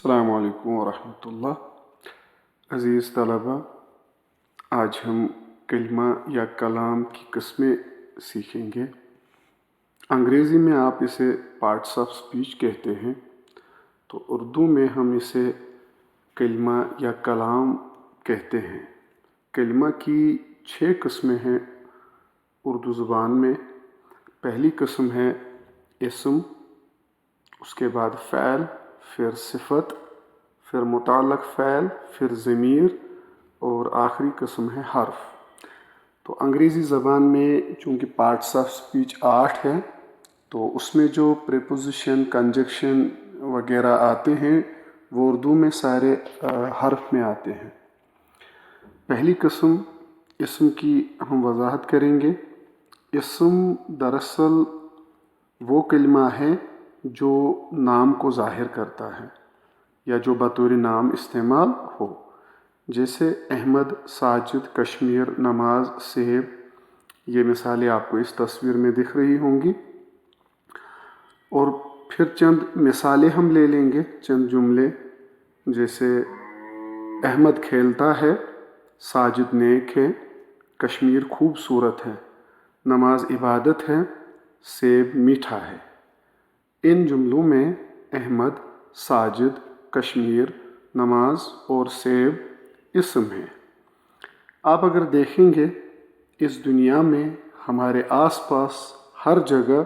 अस्सलाम वालेकुम वरहमतुल्लाह। अज़ीज़ तलबा, आज हम कलिमा या कलाम की किस्में सीखेंगे। अंग्रेज़ी में आप इसे पार्ट्स ऑफ स्पीच कहते हैं, तो उर्दू में हम इसे कलिमा या कलाम कहते हैं। कलिमा की 6 किस्में हैं उर्दू ज़ुबान में। पहली किस्म है इस्म, उसके बाद फ़ैल, फिर सिफत, फिर मुताल्लक़ फ़ैल, फिर ज़मीर और आखिरी किस्म है हर्फ। तो अंग्रेज़ी ज़बान में चूँकि पार्ट्स ऑफ स्पीच 8 हैं, तो उसमें जो प्रीपोजिशन, कंजक्शन वगैरह आते हैं वो उर्दू में सारे हर्फ में आते हैं। पहली किस्म इस्म की हम वजाहत करेंगे। इस्म दरअसल वो कलिमा है जो नाम को ज़ाहिर करता है या जो बतौर नाम इस्तेमाल हो, जैसे अहमद, साजिद, कश्मीर, नमाज, सेब। ये मिसालें आपको इस तस्वीर में दिख रही होंगी। और फिर चंद मिसालें हम ले लेंगे, चंद जुमले, जैसे अहमद खेलता है, साजिद नेक है, कश्मीर खूबसूरत है, नमाज इबादत है, सेब मीठा है। इन जुमलों में अहमद, साजिद, कश्मीर, नमाज और सेब इस्म हैं। आप अगर देखेंगे इस दुनिया में हमारे आसपास हर जगह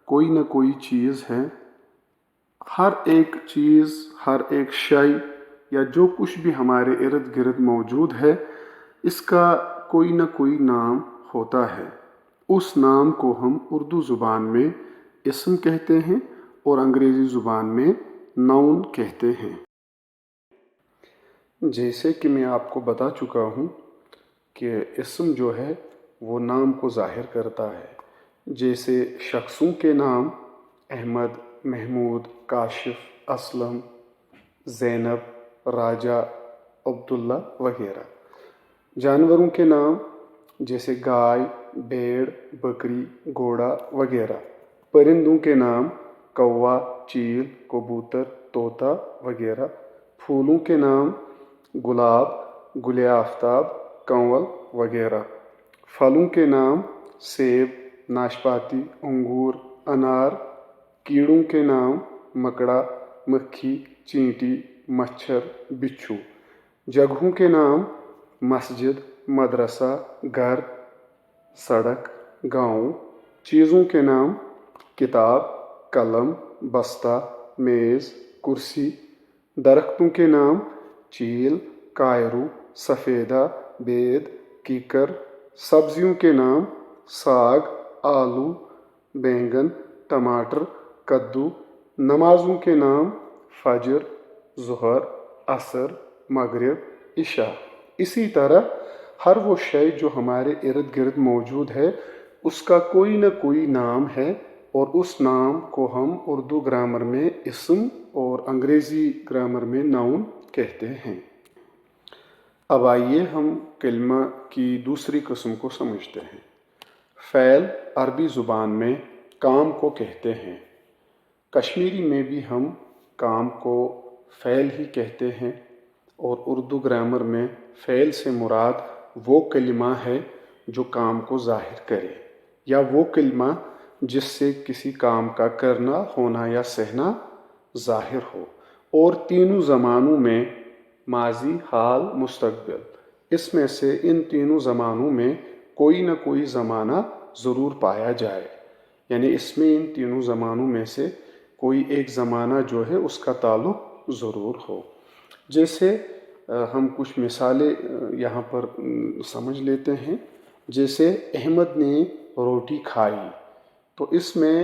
कोई ना कोई चीज़ है। हर एक चीज़, हर एक शय या जो कुछ भी हमारे इर्द गिर्द मौजूद है, इसका कोई ना कोई नाम होता है। उस नाम को हम उर्दू ज़ुबान में इस्म कहते हैं और अंग्रेज़ी ज़ुबान में नाउन कहते हैं। जैसे कि मैं आपको बता चुका हूँ कि इस्म जो है वो नाम को ज़ाहिर करता है। जैसे शख्सों के नाम अहमद, महमूद, काशिफ, असलम, ज़ैनब, राजा, अब्दुल्ला वगैरह। जानवरों के नाम जैसे गाय, भेड़, बकरी, घोड़ा वगैरह। परिंदों के नाम कौवा, चील, कबूतर, तोता वगैरह। फूलों के नाम गुलाब, गुल आफ्ताब, कंवल वगैरह। फलों के नाम सेब, नाशपाती, अंगूर, अनार। कीड़ों के नाम मकड़ा, मक्खी, चींटी, मच्छर, बिच्छू। जगहों के नाम मस्जिद, मदरसा, घर, सड़क, गांव। चीज़ों के नाम किताब, कलम, बस्ता, मेज़, कुर्सी। दरख्तों के नाम चील, कायरू, सफ़ेदा, बेद, कीकर। सब्जियों के नाम साग, आलू, बैंगन, टमाटर, कद्दू। नमाज़ों के नाम फजर, ज़ुहर, असर, मगरिब, इशा। इसी तरह हर वो शय जो हमारे इर्द गिर्द मौजूद है उसका कोई ना कोई नाम है और उस नाम को हम उर्दू ग्रामर में इस्म और अंग्रेज़ी ग्रामर में नाउन कहते हैं। अब आइए हम कलिमा की दूसरी किस्म को समझते हैं। फ़ैल अरबी ज़ुबान में काम को कहते हैं। कश्मीरी में भी हम काम को फ़ैल ही कहते हैं और उर्दू ग्रामर में फ़ैल से मुराद वो कलिमा है जो काम को ज़ाहिर करे या वो कलिमा जिससे किसी काम का करना, होना या सहना ज़ाहिर हो। और तीनों ज़मानों में माजी, हाल, मुस्तक़बिल, इसमें से इन तीनों ज़मानों में कोई ना कोई ज़माना ज़रूर पाया जाए। यानी इसमें इन तीनों ज़मानों में से कोई एक ज़माना जो है उसका ताल्लुक़ ज़रूर हो। जैसे हम कुछ मिसालें यहाँ पर समझ लेते हैं। जैसे अहमद ने रोटी खाई, तो इसमें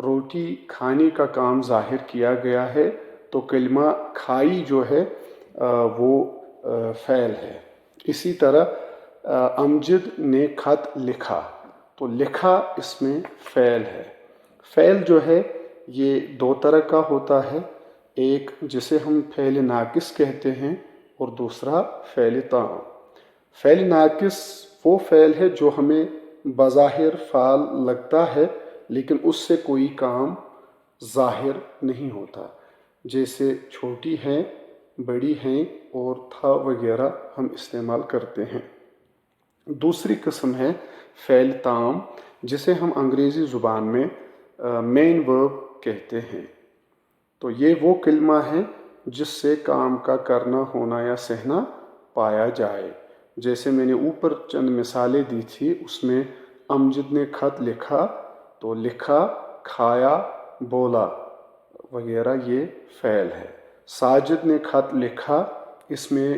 रोटी खाने का काम ज़ाहिर किया गया है, तो कलिमा खाई जो है वो फ़ैल है। इसी तरह अमजद ने ख़त लिखा, तो लिखा इसमें फ़ैल है। फ़ैल जो है ये दो तरह का होता है, एक जिसे हम फ़ैल नाकिस कहते हैं और दूसरा फ़ैल ताम। फ़ैल नाकिस वो फ़ैल है जो हमें बज़ाहिर फ़ाल लगता है लेकिन उससे कोई काम ज़ाहिर नहीं होता। جیسے چھوٹی ہیں، بڑی ہیں اور تھا وغیرہ ہم استعمال کرتے ہیں۔ دوسری قسم ہے فعل تام، جسے ہم انگریزی زبان میں مین ورب کہتے ہیں۔ تو یہ وہ کلمہ ہے جس سے کام کا کرنا، ہونا یا سہنا پایا جائے۔ جیسے میں نے اوپر چند مثالیں دی تھی، اس میں امجد نے خط لکھا، تو لکھا، کھایا، بولا وغیرہ یہ فعل ہے۔ ساجد نے خط لکھا، اس میں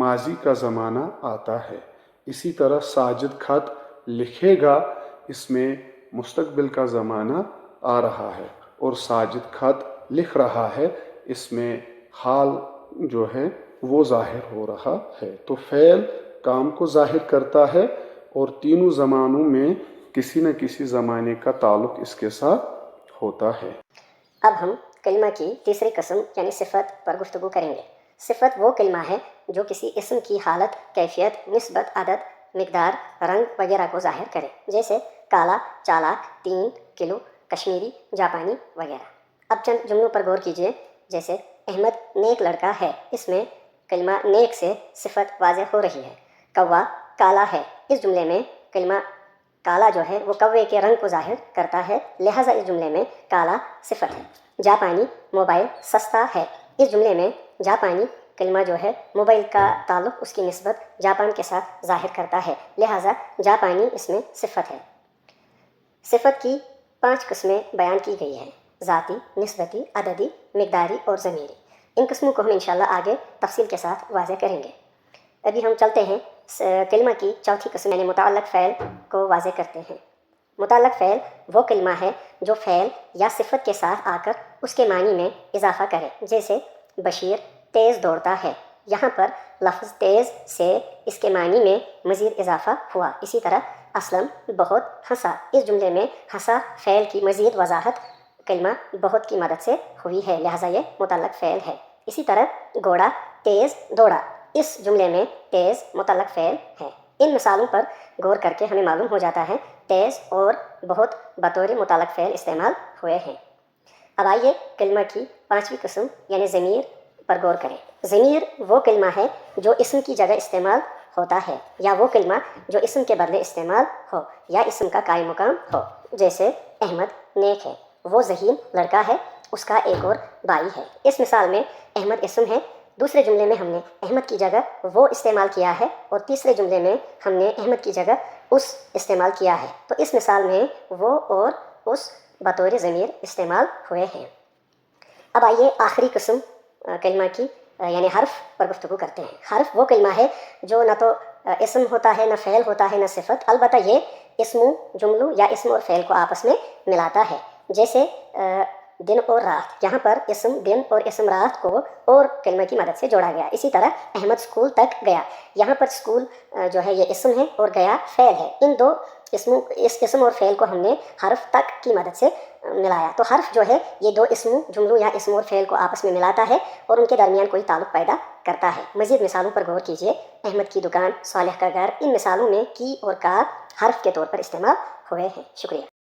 ماضی کا زمانہ آتا ہے۔ اسی طرح ساجد خط لکھے گا، اس میں مستقبل کا زمانہ آ رہا ہے، اور ساجد خط لکھ رہا ہے، اس میں حال جو ہے وہ ظاہر ہو رہا ہے۔ تو فعل کام کو ظاہر کرتا ہے، اور تینوں زمانوں میں کسی نہ کسی زمانے کا تعلق اس کے ساتھ ہوتا ہے۔ اب ہم کلمہ کی تیسری قسم یعنی صفت پر گفتگو کریں گے۔ صفت وہ کلمہ ہے جو کسی اسم کی حالت، کیفیت، نسبت، عدد، مقدار، رنگ وغیرہ کو ظاہر کرے، جیسے کالا، چالاک، 3 کلو، کشمیری، جاپانی وغیرہ۔ اب چند جملوں پر غور کیجیے، جیسے احمد نیک لڑکا ہے، اس میں کلمہ نیک سے صفت واضح ہو رہی ہے۔ کوا کالا ہے، اس جملے میں کلمہ کالا جو ہے وہ کوے کے رنگ کو ظاہر کرتا ہے، لہٰذا اس جملے میں کالا صفت ہے۔ جاپانی موبائل سستا ہے، اس جملے میں جاپانی کلمہ جو ہے موبائل کا تعلق اس کی نسبت جاپان کے ساتھ ظاہر کرتا ہے، لہٰذا جاپانی اس میں صفت ہے۔ صفت کی 5 قسمیں بیان کی گئی ہیں: ذاتی، نسبتی، عددی، مقداری اور ضمیری۔ ان قسموں کو ہم انشاءاللہ آگے تفصیل کے ساتھ واضح کریں گے۔ ابھی ہم چلتے ہیں کلمہ کی چوتھی قسم یعنی متعلق فعل کو واضح کرتے ہیں۔ متعلق فعل وہ کلمہ ہے جو فعل یا صفت کے ساتھ آ کر اس کے معنی میں اضافہ کرے، جیسے بشیر تیز دوڑتا ہے، یہاں پر لفظ تیز سے اس کے معنی میں مزید اضافہ ہوا۔ اسی طرح اسلم بہت ہنسا، اس جملے میں ہنسا فعل کی مزید وضاحت کلمہ بہت کی مدد سے ہوئی ہے، لہٰذا یہ متعلق فعل ہے۔ اسی طرح گھوڑا تیز دوڑا، اس جملے میں تیز متعلق فعل ہے۔ ان مثالوں پر غور کر کے ہمیں معلوم ہو جاتا ہے تیز اور بہت بطور متعلق فعل استعمال ہوئے ہیں۔ اب آئیے کلمہ کی 5ویں قسم یعنی ضمیر پر غور کریں۔ ضمیر وہ کلمہ ہے جو اسم کی جگہ استعمال ہوتا ہے، یا وہ کلمہ جو اسم کے بدلے استعمال ہو یا اسم کا قائم مقام ہو، جیسے احمد نیک ہے، وہ ذہین لڑکا ہے، اس کا ایک اور بھائی ہے۔ اس مثال میں احمد اسم ہے، دوسرے جملے میں ہم نے احمد کی جگہ وہ استعمال کیا ہے، اور تیسرے جملے میں ہم نے احمد کی جگہ اس استعمال کیا ہے، تو اس مثال میں وہ اور اس بطور ضمیر استعمال ہوئے ہیں۔ اب آئیے آخری قسم کلمہ کی یعنی حرف پر گفتگو کرتے ہیں۔ حرف وہ کلمہ ہے جو نہ تو اسم ہوتا ہے، نہ فعل ہوتا ہے، نہ صفت، البتہ یہ اسموں، جملوں یا اسم اور فعل کو آپس میں ملاتا ہے، جیسے دن اور رات، یہاں پر اسم دن اور اسم رات کو اور کلمہ کی مدد سے جوڑا گیا۔ اسی طرح احمد اسکول تک گیا، یہاں پر اسکول جو ہے یہ اسم ہے اور گیا فعل ہے، ان دو اس اسم اور فعل کو ہم نے حرف تک کی مدد سے ملایا۔ تو حرف جو ہے یہ دو اسموں، جملوں یا اسم اور فعل کو آپس میں ملاتا ہے اور ان کے درمیان کوئی تعلق پیدا کرتا ہے۔ مزید مثالوں پر غور کیجیے، احمد کی دکان، صالح کا گھر، ان مثالوں میں کی اور کا حرف کے طور پر استعمال ہوئے ہیں۔ شکریہ۔